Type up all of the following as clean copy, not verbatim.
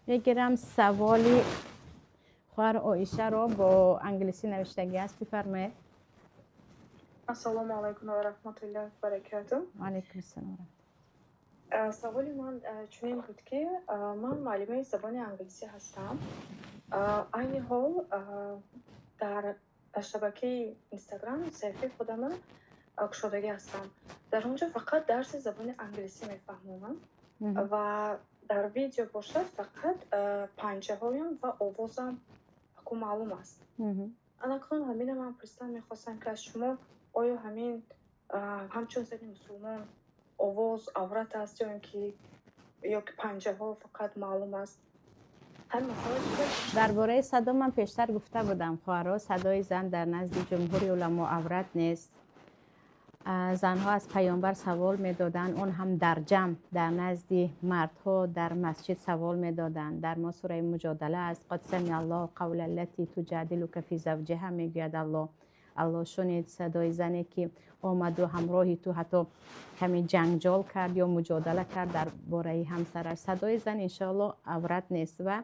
میگیرم سوالی خواهر عایشه رو با انگلیسی نوشتگی است، بفرمایید. السلام علیکم و رحمت الله و برکاته. علیکم السلام. سوالی من چنین بود که من معلمه زبان انگلیسی هستم. این حال در شبکه اینستاگرام صفحه خودم گشودگی هستم. در اونجا فقط درس زبان انگلیسی میفهمم و در ویدیو باشد فقط پنجه هایم و آوازم که معلوم است. الان همین من پرستان میخواستم که از شما آیا همین همچون زنی مسلمان آواز عورت است یا که پنجه ها فقط معلوم است؟ درباره صدا من پیشتر گفته بودم خواهرها، صدای زن در نزد جمهور علما عورت نیست. زنها از پیامبر سوال میدادن، اون هم در جمع در نزد مردها در مسجد سوال میدادن. در ما سوره مجادله است، قد سمع الله قول التي تجادلك فی زوجها، میگوید الله شنید صدای زنی که آمد و همراهی تو حتی کمی جنجال کرد یا مجادله کرد در باره همسرش. صدای زن انشاءالله عورت نیست و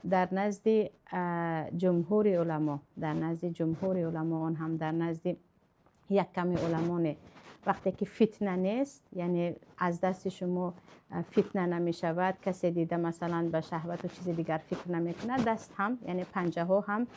در نزد جمهور علما اون هم در نزد یک کمی علما نه. وقتی که فتنه نیست، یعنی از دست شما فتنه نمی شود، کسی دیده مثلا به شهوت و چیز دیگر فکر نمی کنه، دست هم یعنی پنجه ها هم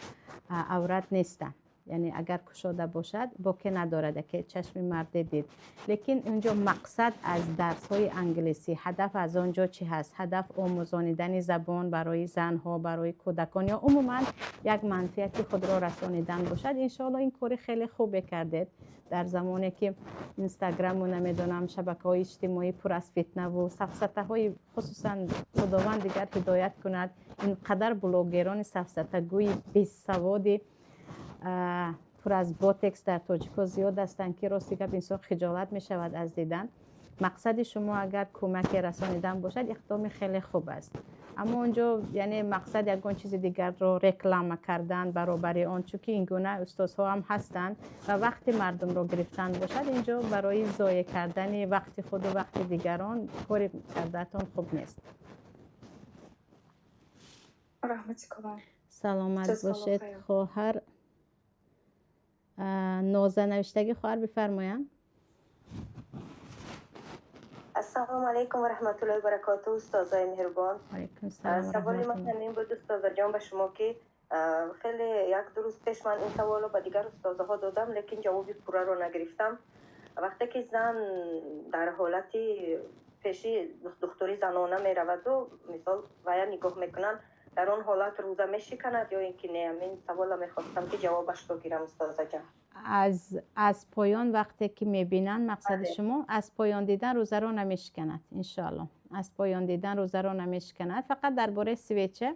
عورت نیستن. یعنی اگر کشاده باشد باکی ندارد که چشم مرد دید. لیکن اونجا مقصد از درس های انگلیسی، هدف از اونجا چی هست؟ هدف آموزاندن زبان برای زنها، برای کودکان، یا عموما یک منفعت خود را رسانیدن باشد. انشاءالله این کار خیلی خوبه کردید در زمانی که اینستاگرام و نمیدونم شبکه‌های اجتماعی پر از فتنه و سفسطه های، خصوصا خداوند دیگر هدایت کند، اینقدر بلاگران سفسطه گوی بی سوادی پر از بوتکس در تاجیکا زیاد هستند که راستی که انسان خجالت می شود از دیدن. مقصد شما اگر کمک رسانیدن باشد اقدام خیلی خوب است، اما اونجا یعنی مقصد یگان چیز دیگر رو رکلام کردن برابر آن، چون که این گونه استادها هم هستند و وقتی مردم رو گرفتن باشد اینجا برای ضایع کردن وقت خود و وقت دیگران کاری کردتون خوب نیست. رحمتی کنم. سلامت باشید خواهر. نازه نوشتگی خواهر بفرمایید. السلام علیکم و رحمت الله و برکاته. استادای مهربان، سوالی من همین بود استاد جان به شما که خیلی یک دو روز پیش من این سوالو به دیگر استادها دادم لیکن جوابی پوره رو نگرفتم. وقتی که زن در حالتی پیشی دکتری زنانه می رود و مثال ویا نگاه میکنن، در اون حالت روزه میشکند یا اینکه نه؟ همین سوالا میخواستم که جوابش رو گیرم استاد جان. از پایان وقتی که میبینن، مقصد شما از پایان دیدن روزه رو نمیشکند انشاءالله. از پایان دیدن روزه رو نمیشکند. فقط درباره سویچه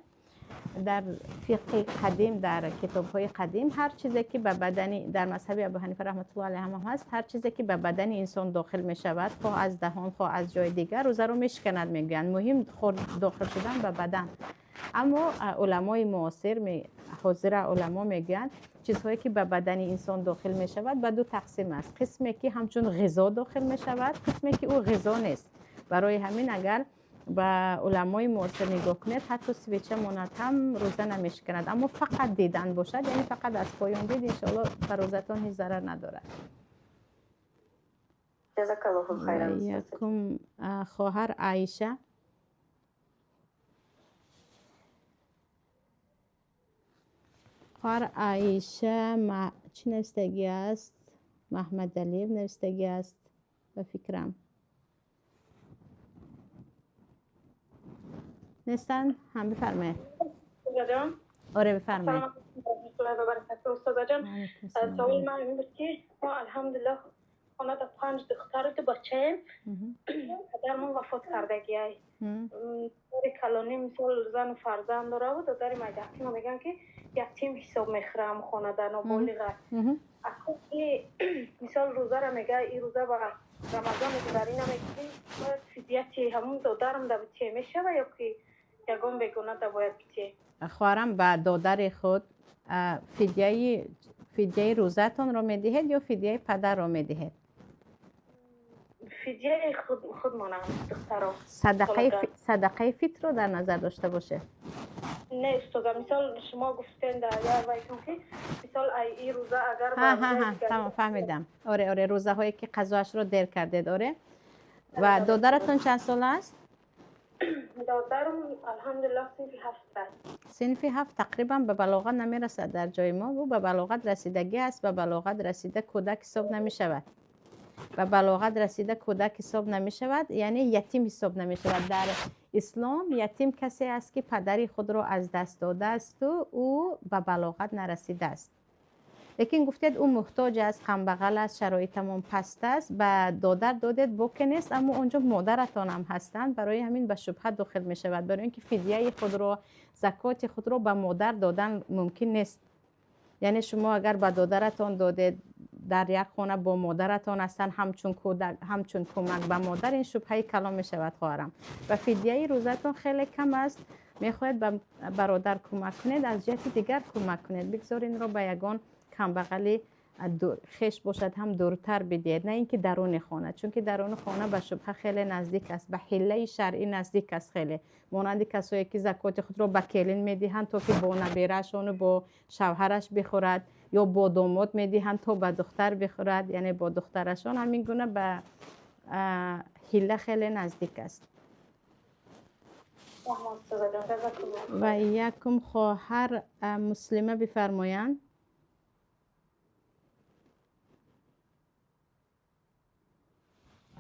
در فقه قدیم، در کتاب‌های قدیم، هر چیزی که به بدن، در مذهب ابو حنیفه رحمت الله علیه هم هست، هر چیزی که به بدن انسان داخل می شود، خواه از دهان خواه از جای دیگر، روزه رو میشکند. میگن مهم داخل شدن به بدن. اما علمای معاصر حاضر علما میگن چیزهایی که به بدن انسان داخل می شود به دو تقسیم است. قسمی که همچون غذا داخل می شود، قسمی که او غذا نیست. برای همین اگر به علمای معاصر نگاه کنید، حتی سویچه ماند هم روزه نمیشکند. اما فقط دیدن باشد، یعنی فقط از پایان دید، انشاءالله بر روزتان هیچ ضرر ندارد. جزاک الله خیر. یکم خواهر عایشه. خواهر عایشه چی نوشتگی است؟ محمد علی نوشتگی است به فکرم. نیستن؟ هم بفرمایید. آره بفرمایید. استاد جان، سوال من این بود که ما الحمدلله خانه در 5 دختر و بچه پدر من وفات کردگی ای داری کلانی مثال زن و فرزند داره و داری مجهتی ما میگن که یتیم حساب میخورم خانه در نابالغ اصلا که مثال روزه را میگه این روزه با رمضان گذاری نمیگی فدیه همون دادرم در بچه میشه و یا که یگان بگونه در باید بچه خواهرم به دادر خود فدیه روزتون رو میدهید یا فدیه پدر رو میدهید؟ فدیه خودمان هم دخترها صدقه فطر رو در نظر داشته باشه. نه استاد، مثال شما گفتین در وقتی که مثال این روزه اگر تمام فهمیدم. آره روزه هایی که قضاش رو دیر کردید. آره. و دادرتون چند سال است؟ دادرم الحمدلله صنف 7 تقریبا به بلاغت نمیرسد در جای ما. او به بلاغت رسیدگی است. به بلاغت رسیده کودک حساب نمی شود. به بلاغت رسیده کودک حساب نمی شود، یعنی یتیم حساب نمی شود. در اسلام یتیم کسی است که پدری خود را از دست داده است و او به بلاغت نرسیده است. لیکن گفتید او محتاج است، غم بغل است، شرایطمون پست است، به دادر دادید بوک نیست، اما اونجا مادرتان هم هستند، برای همین به شبهه داخل می شود. برای اینکه فدیه خود را، زکات خود را به مادر دادن ممکن نیست. یعنی شما اگر به دادرتان دادید، در یک خانه با مادرتان هستن، همچون کمک به مادر، این شبهه کلام می شود خواهرم. و فدیه روزتون خیلی کم است. میخواید به برادر کمک کنید، از جهت دیگر کمک کنید. بگذارین رو به یگان کم بغلی خش باشد هم دورتر بدید، نه اینکه درون خانه، چون که درون خانه به شبهه خیلی نزدیک است، به حله شرعی نزدیک است. خیلی مانند کسایی که زکات خود را به کلین میدهند تا که با نبیرشون و با شوهرش بخورد، یا با داماد میدهند تا به دختر بخورد، یعنی با دخترشان همین گونه به حله خیلی نزدیک است. و یکم خواهر مسلمه بفرمایند.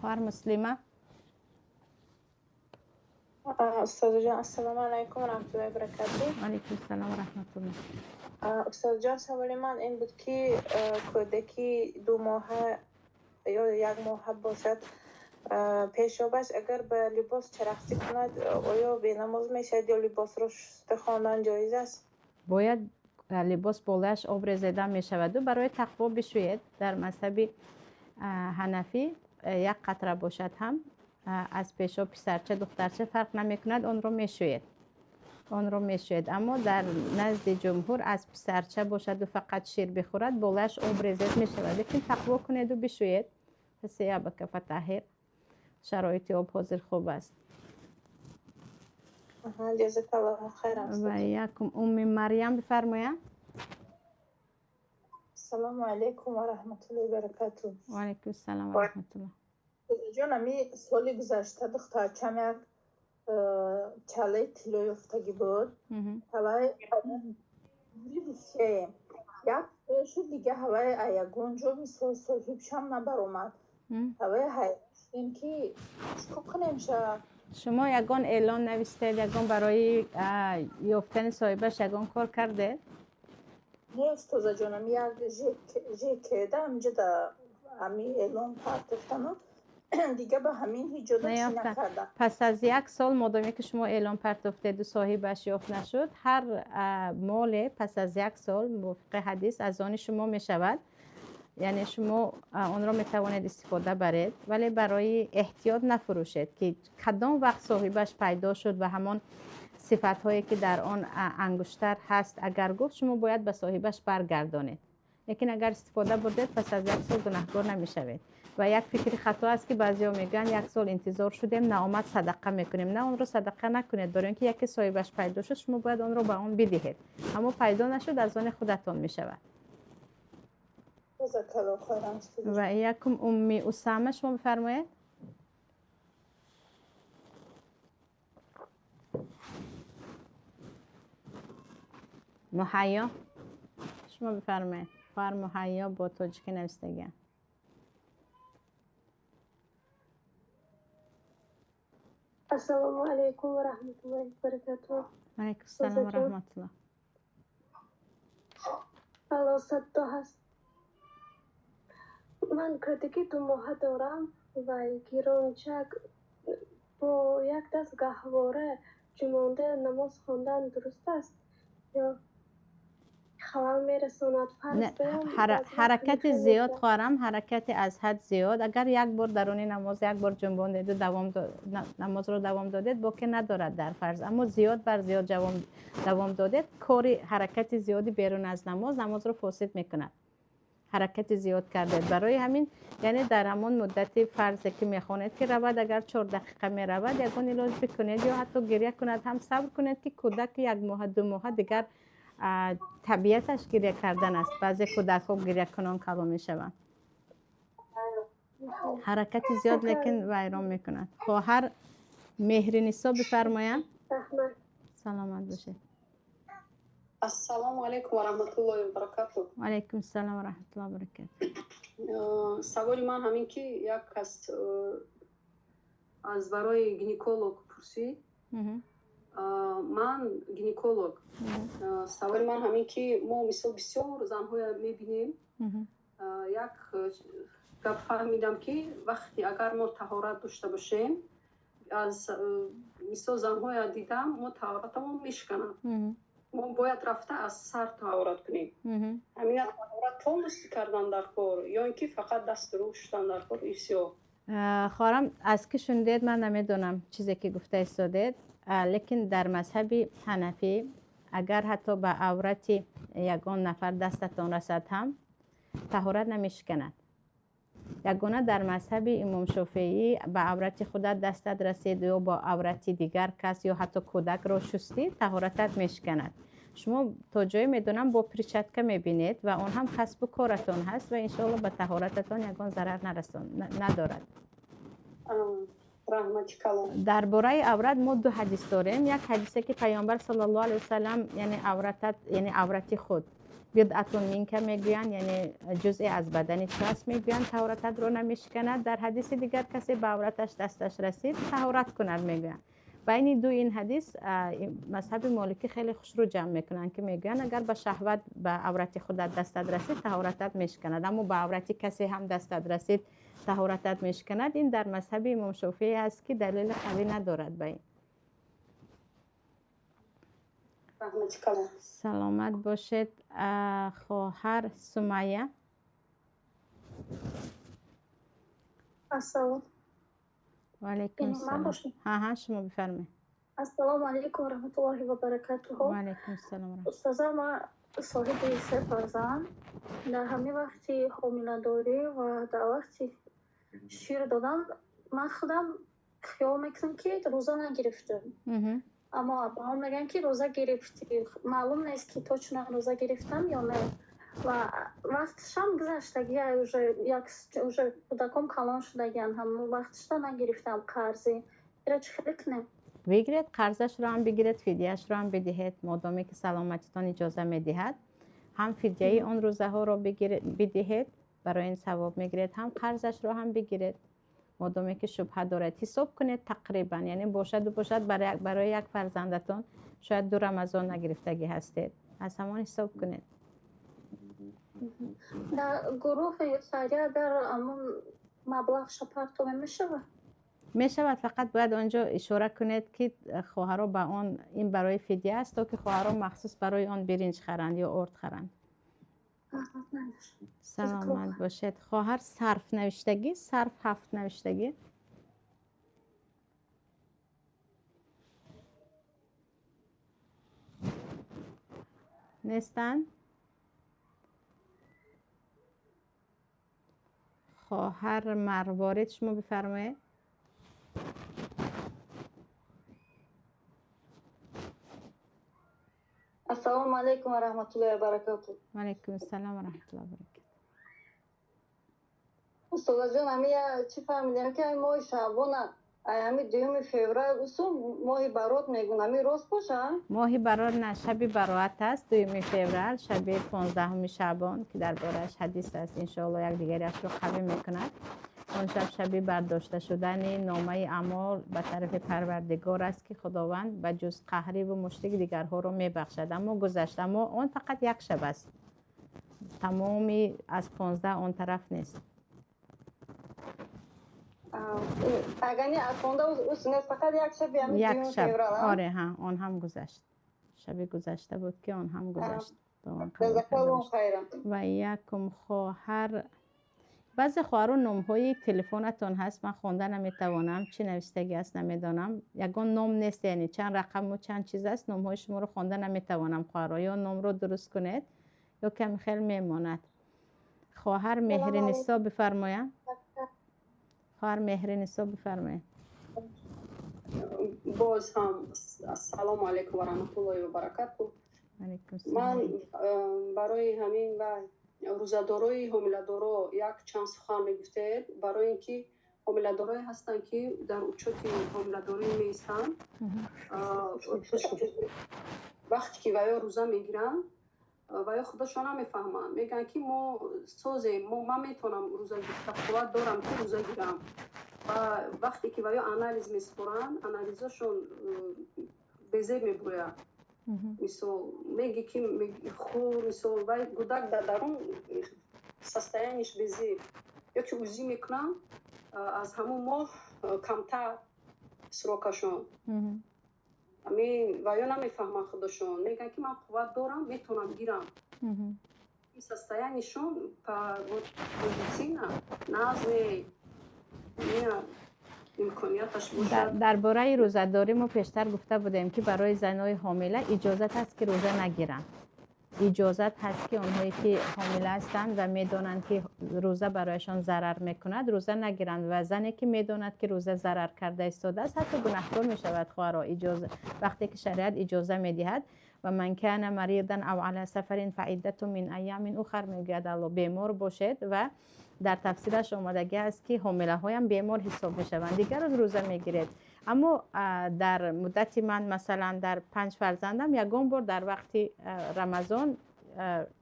خواهر مسلمه. استاد جان السلام علیکم و رحمت الله و برکاته. علیکم السلام و رحمت الله. استاد جان سوال من این بود که کودکی 2 ماهه یا 1 ماه باشد، پیشابش اگر به لباس چرخسی کند آیا به نماز میشد یا لباس را شسته خواندن جایز است؟ باید لباس بالایش آب ریزیده می شود و برای تقوا بشوید. در مذهب حنفی 1 قطره باشد هم از پیشاب پسرچه دخترچه فرق نمی کند، آن رو می شوید. اما در نزد جمهور از پسرچه باشد و فقط شیر بخورد بالایش آب ریزید می شود. لیکن تقوا کنید و بشوید. پس یا بکف طاهر، شرایط آب حاضر خوب است. جزاک الله خیر. و یکم مریم بفرمایید. السلام علیکم و رحمت الله و برکاته. و علیکم السلام و رحمت الله. جانمی سالی گذشته دخترچم یک چاله طلایی افتاده بود. هوای دیشه یک شد دیگه هوای ایگون جو مثل صاحبشم نبر اومد. هوای این که چکو کنیم شد. شما یگان اعلان نویستید، یگان برای یافتن صاحبش یگان کار کرده؟ نه استاد جانم یک جی کده همجا در همین اعلان پرتفتم دیگه به همین هیچ جدا چی نکردم. پس از 1 سال مادامی که شما اعلان پرتفتید و صاحبش یافت نشد، هر مال پس از 1 سال موافق حدیث از آن شما می شود. یعنی شما آن را می توانید استفاده برید، ولی برای احتیاط نفروشید که کدام وقت صاحبش پیدا شد و همان صفت هایی که در آن انگشتر هست اگر گفت، شما باید به صاحبش برگردانید. لیکن اگر استفاده بردید پس از 1 سال گناهکار نمی شوید. و یک فکر خطا است که بعضیا میگن 1 سال انتظار شدیم نه آمد صدقه میکنیم. نه، اون رو صدقه نکنید، برای اینکه یکی صاحبش پیدا شد شما باید اون رو به اون بدهید. اما پیدا نشد از آن خودتان میشود. و یکم اسامه شما بفرمایید. محیا شما بفرمایید. خواهر محیا با تاجیکی نوشتگی. السلام علیکم و رحمت الله و برکاته. و علیکم السلام و رحمت الله. الله صد هست. من کودکی 2 ماه دارم و گیرانچک با 1 دست گهواره جمانده نماز خواندن درست است یا خلال میرساند؟ حرکت زیاد خواهرم، حرکت از حد زیاد. اگر 1 بار درون نماز 1 بار جنباندید و نماز رو دوام دادید باکی ندارد در فرض، اما زیاد بر زیاد دوام دادید کاری حرکت زیادی بیرون از نماز رو فاسد میکند. حرکت زیاد کردید. برای همین یعنی در همون مدت فرض که میخونید که رود، اگر 4 دقیقه میرود یکون علاج بکنید یا حتی گریه کند هم صبر کنید که کودک 1 ماه 2 ماه دیگر طبیعتش گریه کردن است. بعضی کودک ها گریه کنان کبا میشوند. حرکت زیاد لیکن ویران میکند. خواهر مهرنیسا بفرمایید. سلامت باشه. السلام علیکم و رحمت الله و برکاته. و علیکم السلام و رحمت الله و برکاته. سوال من همین که یک کس از برای گینکولوگ پرسید. من گینکولوگ. سوال من همین که ما مثل بسیار زن‌ها میبینیم. یک گپ فهمیدم که وقتی اگر ما طهارت داشته باشیم، از مثل زن‌ها دیدم ما طهارتمون میشکنن. ما باید رفته از سر طهارت کنیم. همین طهارت پوندستی کردن در کار یا اینکه فقط دست رو شدن در کار ایسیو. خواهرم از که شنیدید من نمیدونم چیزی که گفته ایستادید، لیکن در مذهب حنفی اگر حتی به عورت یگان نفر دستتان رسد هم طهارت نمیشکند. یگانه در مذهب امام شافعی به عورت خودت دستت رسید یا با عورت دیگر کس یا حتی کودک را شستی طهارتت میشکند. شما تا جایی میدونم با پرچتکه میبینید و اون هم کسب کارتون هست و انشاءالله به طهارتتون یگان ضرر ندارد. درباره عورت ما 2 حدیث داریم. یک حدیثی که پیامبر صلی الله علیه وسلم یعنی عورت خود بدعتون منکه میگویند، یعنی جزئی از بدن تو است میگویند طهارتت رو نمیشکند. در حدیث دیگر کسی به عورتش دستش رسید طهارت کند میگویند. بین این حدیث مذهب مالکی خیلی خوش رو جمع میکنند که میگویند اگر به شهوت به عورت خودت دستت رسید طهارتت میشکند، اما به عورت کسی هم دستت رسید طهارتت میشکند. این در مذهب امام شافعی است که دلیل قوی ندارد. به این سلامت باشید. خواهر سمیه. السلام. و علیکم السلام. ها شما بفرمایید. السلام علیکم و رحمت الله و برکاته. و علیکم السلام. استاذا ما صاحب 3 فرزند در همین وقتی حامله داری و در وقتی شیر دادن من خودم خیال میکنم که روزه نگرفتم، اما با هم میگن که روزه گرفتی. معلوم نیست که تو چون روزه گرفتم یا نه و وقتش هم گذشتگی уже کودکم کلان شدگیان هم وقتش نگرفتم قرضی. ایره چه خیلی کنیم؟ بگیرید قرضش رو هم بگیرید، فدیهش رو هم بدهید مادامی که سلامتیتان اجازه میدهد. هم فدیه اون روزه ها رو بدهید برای این ثواب میگیرید، هم قرضش رو هم بگیرید مادامی که شبهه دارد. حساب کنید تقریبا یعنی باشد برای یک فرزندتون شاید 2 رمضان نگرفتگی هستید، از همان حساب کنید. در گروه خیریه اگر همون مبلغ پرتومه میشود؟ فقط باید آنجا اشاره کنید که خواهرها به آن این برای فدیه است تا که خواهرها مخصوص برای آن برنج خرند یا ارد خرند. سلامت باشید. خواهر صرف نوشتگی، صرف 7 نوشتگی. نیستن؟ خواهر مروارید شما بفرمایید. السلام علیکم و رحمت الله و برکاته. و علیکم السلام و رحمت الله و برکاته. استاد جان همی چی فهمیدم که ماه شعبان همی 2 فوریه اصول ماه برات میگن، همی راست باشه؟ ماه برات نه، شب برات است 2 فوریه، شب 15 شعبان که درباره‌اش حدیث است. ان شاء الله یک دیگریش رو قوی میکند. اون شب برداشته شدن نامه اعمال به طرف پروردگار است که خداوند به جز قهری و مشرک دیگرها رو میبخشد. اما گذشته، اما اون فقط یک شب است، تمامی از 15 اون طرف نیست. اگه از 15 نیست فقط یک شب، یعنی یک شب. آره ها، اون هم گذشت، شب گذشته بود که اون هم گذشت. جزاکالله خیرا. و یکم خواهر، بعضی خواهران نام‌های تلفنتون هست من خوانده نمیتوانم، چی نوشتگی است نمیدانم، یگان نام نیست، یعنی چند رقم و چند چیز است، نام‌های شما رو خوانده نمیتوانم. خواهران یا نام رو درست کنید یا کم خیلی میماند. خواهر مهرنسا بفرمایید. خواهر مهرنسا بفرمایید. باز هم السلام علیکم و رحمت الله و برکاته. من برای همین و روزادارای حامله‌دارا یک چند سخن میگفتید، برای اینکه حامله‌دارایی هستند که در اوجه حامله‌داری میستند، وقتی که ویا روزه میگیرن ویا خودشون هم میفهمن، میگن که ما سوزیم، من میتونم روزه گرفته قوت دارم که روزه گیرم. و وقتی که ویا آنالیز میسپرن، آنالیزشون بزرگ میبوید. مثال میگی که خور مثال وای گودک در درون سستایانش بزرگ یا که اوزی میکنن از همون ماه کمتر سراکشون. همین ویا نمیفهمن خودشون، میگن که من قوت دارم میتونم گیرم. این سستایانشون پر وجودی نه از درباره روزه‌داری ما پیشتر گفته بودیم که برای زنای حامله اجازت هست که روزه نگیرن. اجازت هست که اونهایی که حامله هستند و میدونن که روزه برایشان ضرر میکند روزه نگیرند، و زنی که میدوند که روزه ضرر کرده ایستاده است حتی گناهکار میشود. خواهر اجازه وقتی که شریعت اجازه میدهد و من کان مریضا او علی سفر فعده من ایام اخر، میگوید الله بیمار باشد و در تفسیرش آمدگی است که حامله هایم بیمار حساب میشوند، دیگر از روزه میگیرید. اما در مدت من مثلا در 5 فرزندم یگان بار در وقت رمضان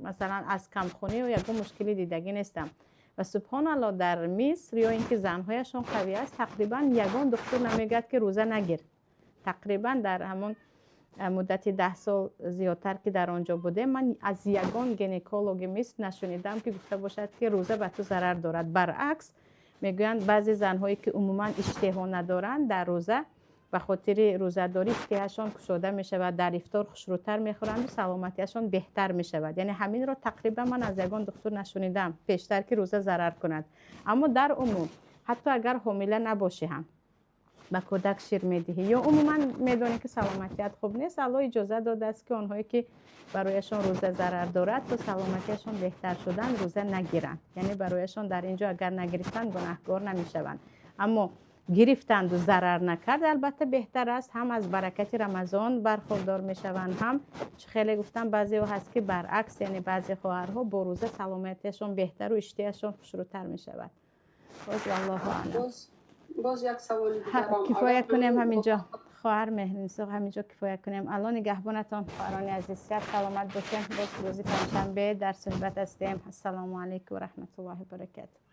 مثلا از کمخونی و یگان مشکلی دیدگی نیستم و سبحان الله در مصر یا اینکه زنهایشون قوی است تقریبا یگان دکتر نمیگد که روزه نگیر. تقریبا در همون مدت 10 سال زیادتر که در آنجا بوده من از یگان گینکولوگ مصر نشنیدم که گفته باشد که روزه به تو ضرر دارد. برعکس میگویند بعضی زنهایی که عموما اشتها ندارند در روزه به خاطر روزه داری اشتهاشون کشوده می شود، در افطار خوشروتر میخورند و سلامتیشون بهتر می شود. یعنی همین را تقریبا من از یگان دکتر نشنیدم پیشتر که روزه ضرر کند. اما در عموم حتی اگر حامله نباشی هم به کودک شیر میدهی یا عموما میدونی که سلامتیت خوب نیست، الله اجازه داده است که اونهایی که برایشان روزه ضرر دارد تا سلامتیشون بهتر شدن روزه نگیرند. یعنی برایشان در اینجا اگر نگرفتن گناهکار نمیشوند، اما گرفتند و ضرر نکرد البته بهتر است. هم از برکت رمضان برخوردار میشوند، هم خیلی گفتم بعضی ها هست که برعکس، یعنی بعضی خواهرها با روزه سلامتیشون بهتر و اشتهاشون خوشروتر میشود. باز والله اعلم. باز یک سوال دیگه کفایه کنیم همینجا. خواهر مهرنسا همینجا کفایه کنیم. الان نگهبانتان خواهران عزیز سلامت باشین. باز روز پنجشنبه در صحبت هستیم. السلام علیکم و رحمت الله و برکاته.